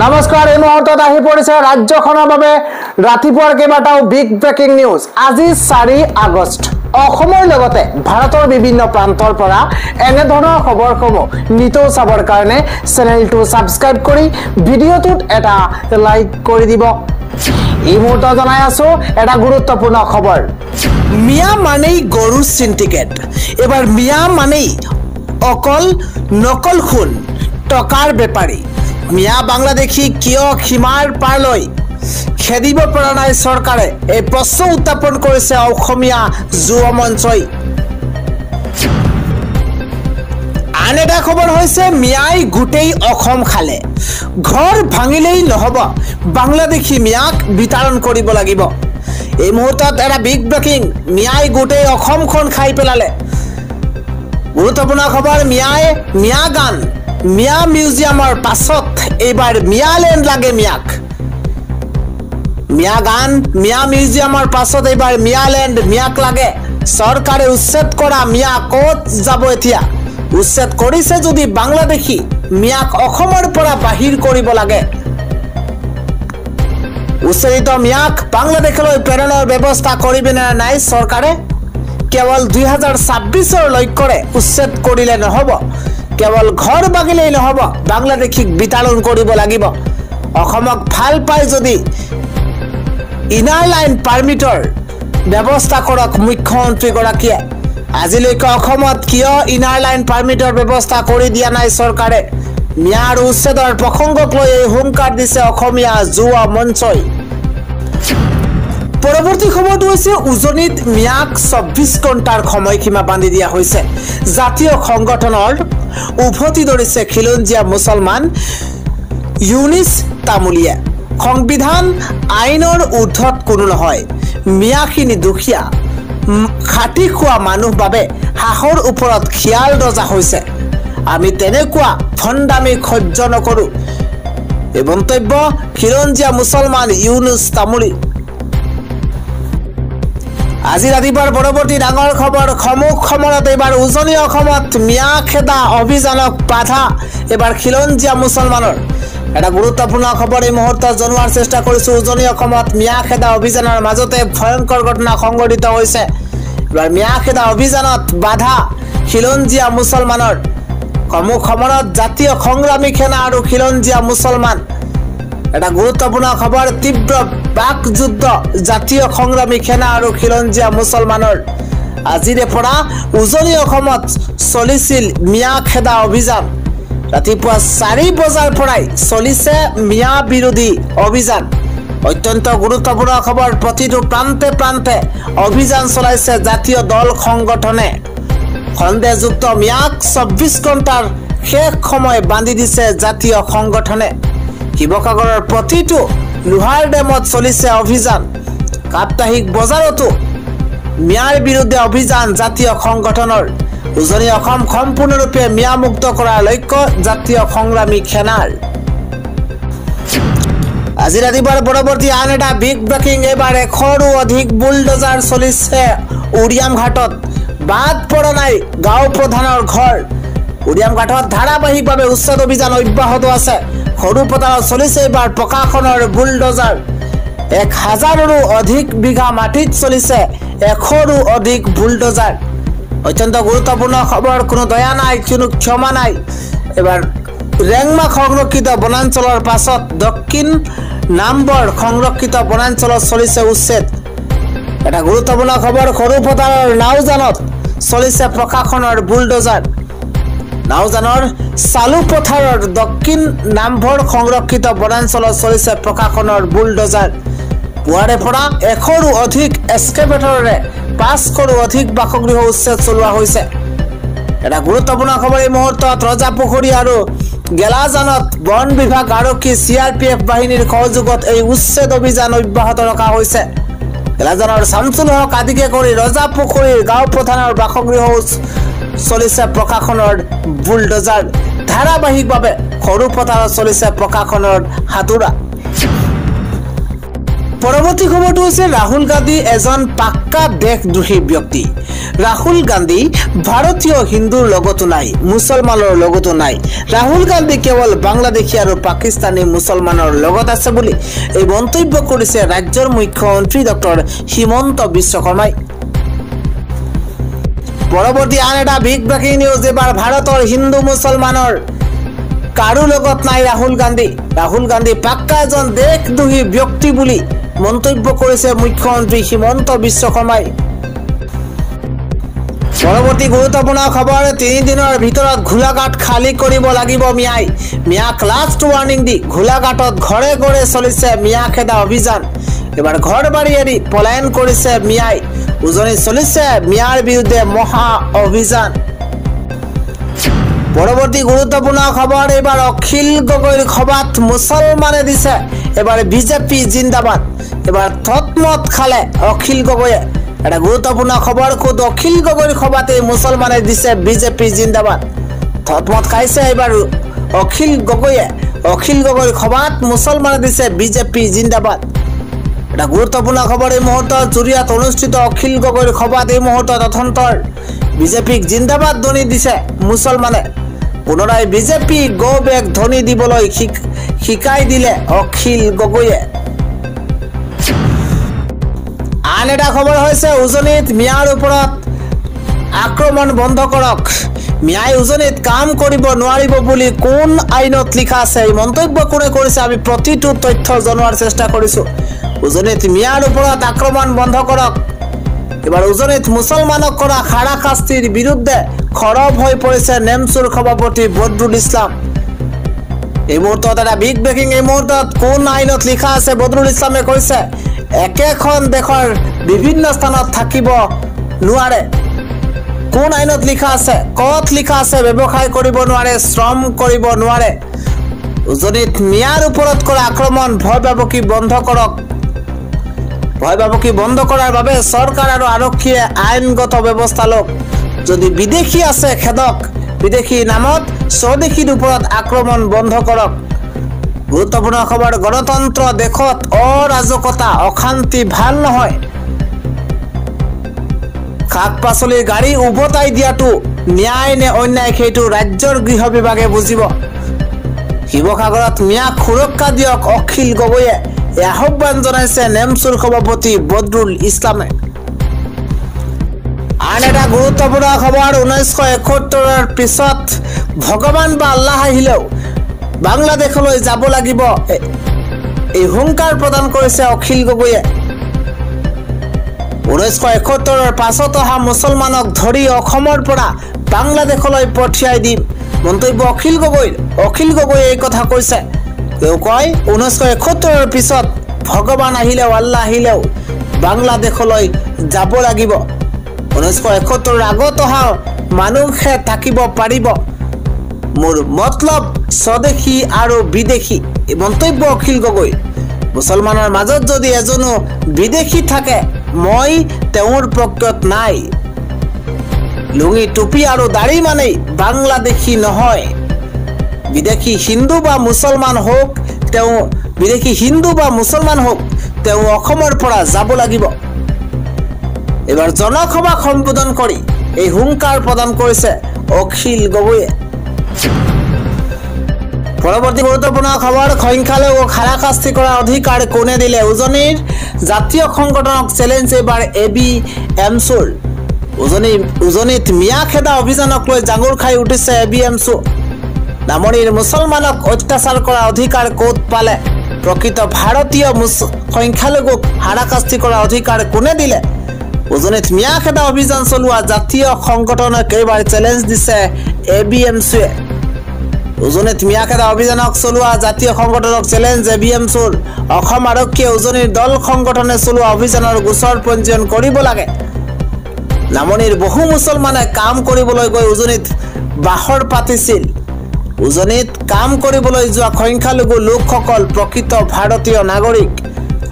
নমস্কাৰ এই মুহূৰ্তত আহি পৰিছে ৰাজ্যখনৰ বাবে ৰাতিপুৱাৰ কেইবাটাও বিগ ব্ৰেকিং নিউজ। আজি 4 আগষ্ট অসমৰ লগতে ভাৰতৰ বিভিন্ন প্ৰান্তৰ পৰা এনে ধৰণৰ খবৰসমূহ নিতৌ চাবৰ কাৰণে চেনেলটো সাবস্ক্ৰাইব কৰি ভিডিঅ'টোত এটা লাইক কৰি দিব। এই মুহূৰ্তত জনাই আছো এটা গুৰুত্বপূৰ্ণ খবৰ। মিয়া মানেই গৰু সিন্ডিকেট। এবাৰ মিয়া মানেই অকল নকল খুন টকাৰ বেপাৰী। মিয়া বাংলাদেশী কিয় সীমাৰ পাৰলৈ খেদিব পৰা নাই চৰকাৰে? এই প্ৰশ্ন উত্থাপন কৰিছে অসমীয়া যুৱ মঞ্চই। আন এটা খবৰ হৈছে মিয়াই গোটেই অসম খালে। ঘৰ ভাঙিলেই নহব, বাংলাদেশী মিয়াক বিতৰণ কৰিব লাগিব। এই মুহূৰ্তত এটা বিগ ব্ৰেকিং, মিয়াই গোটেই অসমখন খাই পেলালে। গুৰুত্বপূৰ্ণ খবৰ, মিয়া গান মিয়া মিউজিয়ামৰ পাছত এইবাৰ মিয়ালেণ্ড লাগে মিয়াক। মিয়া গান মিয়া মিউজিয়ামৰ পাছত এইবাৰ মিয়ালেণ্ড মিয়াক লাগে। চৰকাৰে উচ্ছেদ কৰা মিয়া ক'ত যাব এতিয়া? উচ্ছেদ কৰিছে যদি বাংলাদেশী মিয়াক অসমৰ পৰা বাহিৰ কৰিব লাগে। উচ্ছেদিত মিয়াক বাংলাদেশলৈ প্ৰেৰণৰ ব্যৱস্থা কৰিবনে নাই চৰকাৰে? কেৱল 2026 লক্ষ্যৰে উচ্ছেদ কৰিলে নহব, কেৱল ঘৰ ভাঙিলেই নহব, বাংলাদেশীক বিতৰণ কৰিব লাগিব। অসমক ভাল পায় যদি ইনাৰ লাইন পাৰ্মিটৰ ব্যৱস্থা কৰক মুখ্যমন্ত্ৰীগৰাকীয়ে। আজিলৈকে অসমত কিয় ইনাৰ লাইন পাৰ্মিটৰ ব্যৱস্থা কৰি দিয়া নাই চৰকাৰে? মিয়াৰ উচ্ছেদৰ প্ৰসংগক লৈ এই হুংকাৰ দিছে অসমীয়া যুৱ মঞ্চই। পৰৱৰ্তী খবৰটো হৈছে উজনিত মিয়াক 24 ঘণ্টাৰ সময়সীমা বান্ধি দিয়া হৈছে। জাতীয় সংগঠনৰ উভতি ধৰিছে খিলঞ্জীয়া মুছলমান ইউনিছ তামুলীয়ে। সংবিধান আইনৰ ঊৰ্ধত কোনো নহয়। মিয়াখিনি দুখীয়া খাটি খোৱা মানুহ বাবে হাঁহৰ ওপৰত খিয়াল ৰজা হৈছে। আমি তেনেকুৱা ভণ্ডামি সহ্য নকৰো। এই মন্তব্য খিলঞ্জীয়া মুছলমান ইউনুছ তামুলী। আজি ৰাতিপুৱাৰ পৰৱৰ্তী ডাঙৰ খবৰ, সমুখ সমৰত এইবাৰ উজনি অসমত মিয়া খেদা অভিযানক বাধা এবাৰ খিলঞ্জীয়া মুছলমানৰ। এটা গুৰুত্বপূৰ্ণ খবৰ এই মুহূৰ্তত জনোৱাৰ চেষ্টা কৰিছো। উজনি অসমত মিয়া খেদা অভিযানৰ মাজতে ভয়ংকৰ ঘটনা সংঘটিত হৈছে। এবাৰ মিয়া খেদা অভিযানত বাধা খিলঞ্জীয়া মুছলমানৰ। সমুখ সমৰত জাতীয় সংগ্ৰামী সেনা আৰু খিলঞ্জীয়া মুছলমান। এটা গুৰুত্বপূৰ্ণ খবৰ, তীব্ৰ বাকযুদ্ধ জাতীয় সংগ্ৰামী সেনা আৰু খিলঞ্জীয়া মুছলমানৰ। আজিৰে পৰা উজনি অসমত চলিছিল মিয়া খেদা অভিযান। ৰাতিপুৱা 4 বজাৰ পৰাই চলিছে মিয়া বিৰোধী অভিযান। অত্যন্ত গুৰুত্বপূৰ্ণ খবৰ, প্ৰতিটো প্ৰান্তে প্ৰান্তে অভিযান চলাইছে জাতীয় দল সংগঠনে। সন্দেহযুক্ত মিয়াক 24 ঘণ্টাৰ শেষ সময় বান্ধি দিছে জাতীয় সংগঠনে। শিৱসাগৰৰ প্ৰতিটো লোহাৰ ডেমত চলিছে অভিযান। সাপ্তাহিক বজাৰতো মিয়াৰ বিৰুদ্ধে অভিযান জাতীয় সংগঠনৰ। উজনি অসম সম্পূৰ্ণৰূপে মিয়া মুক্ত কৰাৰ লক্ষ্য জাতীয় সংগ্ৰামী সেনাৰ। আজি ৰাতিপুৱাৰ পৰৱৰ্তী আন এটা বিগ ব্ৰেকিং, এইবাৰ 100ৰো অধিক বুলডোজাৰ চলিছে উৰিয়াম ঘাটত। বাদ পৰা নাই গাঁও প্ৰধানৰ ঘৰ। উৰিয়াম ঘাটত ধাৰাবাহিকভাৱে উচ্ছেদ অভিযান অব্যাহত আছে। সৰু পথাৰত চলিছে এইবাৰ প্ৰশাসনৰ বুলডোজাৰ। 1000ৰো অধিক বিঘা মাটিত চলিছে 100ৰো অধিক বুলডোজাৰ। অত্যন্ত গুৰুত্বপূৰ্ণ খবৰ, কোনো দয়া নাই, কোনো ক্ষমা নাই। এবাৰ ৰেংমা সংৰক্ষিত বনাঞ্চলৰ পাছত দক্ষিণ নামবৰ সংৰক্ষিত বনাঞ্চলত চলিছে উচ্ছেদ। এটা গুৰুত্বপূৰ্ণ খবৰ, সৰু পথাৰৰ নাওজানত চলিছে প্ৰশাসনৰ বুলডোজাৰ। নাওজানৰ চালু পথাৰৰ দক্ষিণ নামভৰ সংৰক্ষিত বনাঞ্চলত চলিছে প্ৰশাসনৰ বুলডোজাৰ। পুৱাৰে পৰা 100ৰো অধিক এক্সকেভেটৰেৰে 500ৰো অধিক বাসগৃহ উচ্ছেদ চলোৱা হৈছে। এটা গুৰুত্বপূৰ্ণ খবৰ এই মুহূৰ্তত, ৰজাপুখুৰী আৰু গেলাজানত বন বিভাগ, আৰক্ষী, CRPF বাহিনীৰ সহযোগত এই উচ্ছেদ অভিযান অব্যাহত ৰখা হৈছে। গেলাজানৰ শামছুল হক আদিকে কৰি ৰজাপুখুৰীৰ গাঁও প্ৰধানৰ বাসগৃহ চলিছে প্ৰশাসনৰ বুলডোজাৰ। ধাৰাবাহিকভাৱে সৰু পথাৰত চলিছে প্ৰশাসনৰ হাতুৰা। পৰৱৰ্তী খবৰটো হৈছে ৰাহুল গান্ধী এজন পাক্কা দেশদ্ৰোহী ব্যক্তি। ৰাহুল গান্ধী ভাৰতীয় হিন্দুৰ লগতো নাই, মুছলমানৰ লগতো নাই। ৰাহুল গান্ধী কেৱল বাংলাদেশী আৰু পাকিস্তানী মুছলমানৰ লগত আছে বুলি এই মন্তব্য কৰিছে ৰাজ্যৰ মুখ্যমন্ত্ৰী ডক্টৰ হিমন্ত বিশ্ব শৰ্মাই। পৰৱৰ্তী আন এটা বিগ ব্ৰেকিং নিউজ। এবাৰ ভাৰতৰ হিন্দু মুছলমানৰ কাৰো লগত নাই ৰাহুল গান্ধী। ৰাহুল গান্ধী পাক্কা এজন দেশদ্ৰোহী ব্যক্তি বুলি মন্তব্য কৰিছে মুখ্যমন্ত্ৰী হিমন্ত বিশ্ব শৰ্মাই। পৰৱৰ্তী গুৰুত্বপূৰ্ণ খবৰ। 3 দিনৰ ভিতৰত ঘোলাঘাট খালী কৰিব লাগিব মিয়াই। মিয়াক লাষ্ট ৱাৰ্ণিং দি ঘোলাঘাটত ঘৰে ঘৰে চলিছে মিয়া খেদা অভিযান। এবাৰ ঘৰ বাৰী এৰি পলায়ন কৰিছে মিয়াই। উজনি চলিছে মিয়াৰ বিৰুদ্ধে মহা অভিযান। পৰৱৰ্তী গুৰুত্বপূৰ্ণ খবৰ। এবাৰ অখিল গগৈৰ সভাত মুছলমানে দিছে এবাৰ বিজেপি জিন্দাবাদ। এবাৰ থতমত খালে অখিল গগৈয়ে। এটা গুৰুত্বপূৰ্ণ খবৰ। খুদ অখিল গগৈৰ সভাতে মুছলমানে দিছে বিজেপি জিন্দাবাদ। থতমত খাইছে এবাৰ অখিল গগৈয়ে। অখিল গগৈৰ সভাত মুছলমানে দিছে বিজেপি জিন্দাবাদ। এটা গুৰুত্বপূৰ্ণ খবৰ। এই মুহূৰ্তত জুৰিয়াত অনুষ্ঠিত অখিল গগৈৰ সভাত এই মুহূৰ্তত অথন্তৰ বিজেপিক জিন্দাবাদ ধ্বনি দিছে মুছলমানে। পুনৰাই বিজেপি গো বেক ধ্বনি দিবলৈ শিকাই দিলে অখিল গগৈয়ে। আন এটা খবৰ হৈছে উজনিত মিয়াৰ ওপৰত আক্ৰমণ বন্ধ কৰক। মিয়াই উজনিত কাম কৰিব নোৱাৰিব বুলি কোন আইনত লিখা আছে? এই মন্তব্য কোনে কৰিছে আমি প্ৰতিটো তথ্য জনোৱাৰ চেষ্টা কৰিছোঁ। উজনিত মিয়াৰ ওপৰত আক্ৰমণ বন্ধ কৰক। এবাৰ উজনিত মুছলমানক কৰা হাৰাশাস্তিৰ বিৰুদ্ধে খৰব হৈ পৰিছে নেমচুৰ সভাপতি বদৰুল ইছলাম। এই মুহূৰ্তত এটা বিগ ব্ৰেকিং। এই মুহূৰ্তত কোন আইনত লিখা আছে? বদৰুল ইছলামে কৈছে একেখন দেশৰ বিভিন্ন স্থানত থাকিব নোৱাৰে। কোন আইনত লিখা আছে? ক'ত লিখা আছে? ব্যৱসায় কৰিব নোৱাৰে, শ্ৰম কৰিব নোৱাৰে। উজনিত মিয়াৰ ওপৰত কৰা আক্ৰমণ ভয় ভাবুকি বন্ধ কৰক। ভয় ভাবুকি বন্ধ কৰাৰ বাবে চৰকাৰ আৰু আৰক্ষীয়ে আইনগত ব্যৱস্থা লওক। যদি বিদেশী আছে খেদক। বিদেশী নামত স্বদেশীৰ ওপৰত আক্ৰমণ বন্ধ কৰক। গুৰুত্বপূৰ্ণ খবৰ। গণতন্ত্ৰ দেশত অৰাজকতা অশান্তি ভাল নহয়। শাক পাচলিৰ গাড়ী উভতাই দিয়াটো ন্যায় নে অন্যায় সেইটো ৰাজ্যৰ গৃহ বিভাগে বুজিব। শিৱসাগৰত মিয়াক সুৰক্ষা দিয়ক অখিল গগৈয়ে এই আহ্বান জনাইছে নেমচুৰ সভাপতি বদৰুল ইছলামে। আন এটা গুৰুত্বপূৰ্ণ খবৰ। 1971ৰ পিছত ভগৱান বা আল্লাহ আহিলেও বাংলাদেশলৈ যাব লাগিব এই হুংকাৰ প্ৰদান কৰিছে অখিল গগৈয়ে। 1971ৰ পাছত অহা মুছলমানক ধৰি অসমৰ পৰা বাংলাদেশলৈ পঠিয়াই দিম মন্তব্য অখিল গগৈৰ। অখিল গগৈয়ে এই কথা কৈছে। তেওঁ কয় 1971ৰ পিছত ভগৱান আহিলেও আল্লাহ আহিলেও বাংলাদেশলৈ যাব লাগিব। 1971ৰ আগত অহা মানুহে থাকিব পাৰিব। মোৰ মতলব স্বদেশী আৰু বিদেশী। এই মন্তব্য অখিল গগৈ। মুছলমানৰ মাজত যদি এজনো বিদেশী থাকে মই তেওঁৰ পক্ষত নাই। লুঙি টুপি আৰু দাড়ি মানেই বাংলাদেশী নহয়। বিদেশী হিন্দু বা মুছলমান হওক তেওঁ বিদেশী হিন্দু বা মুছলমান হওক তেওঁ অসমৰ পৰা যাব লাগিব। এবাৰ জনসভাক সম্বোধন কৰি এই হুংকাৰ প্ৰদান কৰিছে অখিল গগৈয়ে। পৰৱৰ্তী গুৰুত্বপূৰ্ণ খবৰ। সংখ্যালঘুক হাৰাশাস্তি কৰাৰ অধিকাৰ কোনে দিলে? উজনিৰ জাতীয় সংগঠনক চেলেঞ্জ এবাৰ ABMCৰ। উজনিত মিয়া খেদা অভিযানক লৈ জাঙুৰ খাই উঠিছে ABMC। নামনিৰ মুছলমানক অত্যাচাৰ কৰাৰ অধিকাৰ ক'ত পালে? প্ৰকৃত ভাৰতীয় সংখ্যালঘুক হাৰাশাস্তি কৰাৰ অধিকাৰ কোনে দিলে? উজনিত মিয়া খেদা অভিযান চলোৱা জাতীয় সংগঠনক এইবাৰ চেলেঞ্জ দিছে ABMCয়ে। উজনিত মিয়া খেদা অভিযানক চলোৱা জাতীয় সংগঠনক চেলেঞ্জ ABMCৰ। অসম আৰক্ষীয়ে উজনিৰ দল সংগঠনে চলোৱা অভিযানৰ গোচৰ পঞ্জীয়ন কৰিব লাগে। নামনিৰ বহু মুছলমানে কাম কৰিবলৈ গৈ উজনিত বাহৰ পাতিছিল। উজনিত কাম কৰিবলৈ যোৱা সংখ্যালঘু লোকসকল প্ৰকৃত ভাৰতীয় নাগৰিক।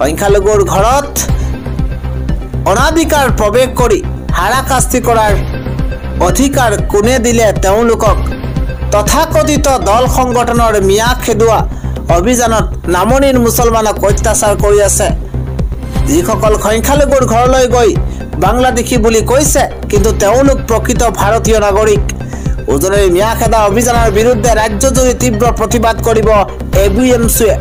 সংখ্যালঘুৰ ঘৰত অনাধিকাৰ প্ৰৱেশ কৰি হাৰাশাস্তি কৰাৰ অধিকাৰ কোনে দিলে তেওঁলোকক? তথাকথিত দল সংগঠনৰ মিয়া খেদোৱা অভিযানত নামনিৰ মুছলমানক অত্যাচাৰ কৰি আছে যিসকল সংখ্যালঘুৰ ঘৰলৈ গৈ বাংলাদেশী বুলি কৈছে কিন্তু তেওঁলোক প্ৰকৃত ভাৰতীয় নাগৰিক। উজনিৰ মিয়াখেদা অভিযানৰ বিৰুদ্ধে ৰাজ্যজুৰি তীব্ৰ প্ৰতিবাদ কৰিব ABMC-য়ে।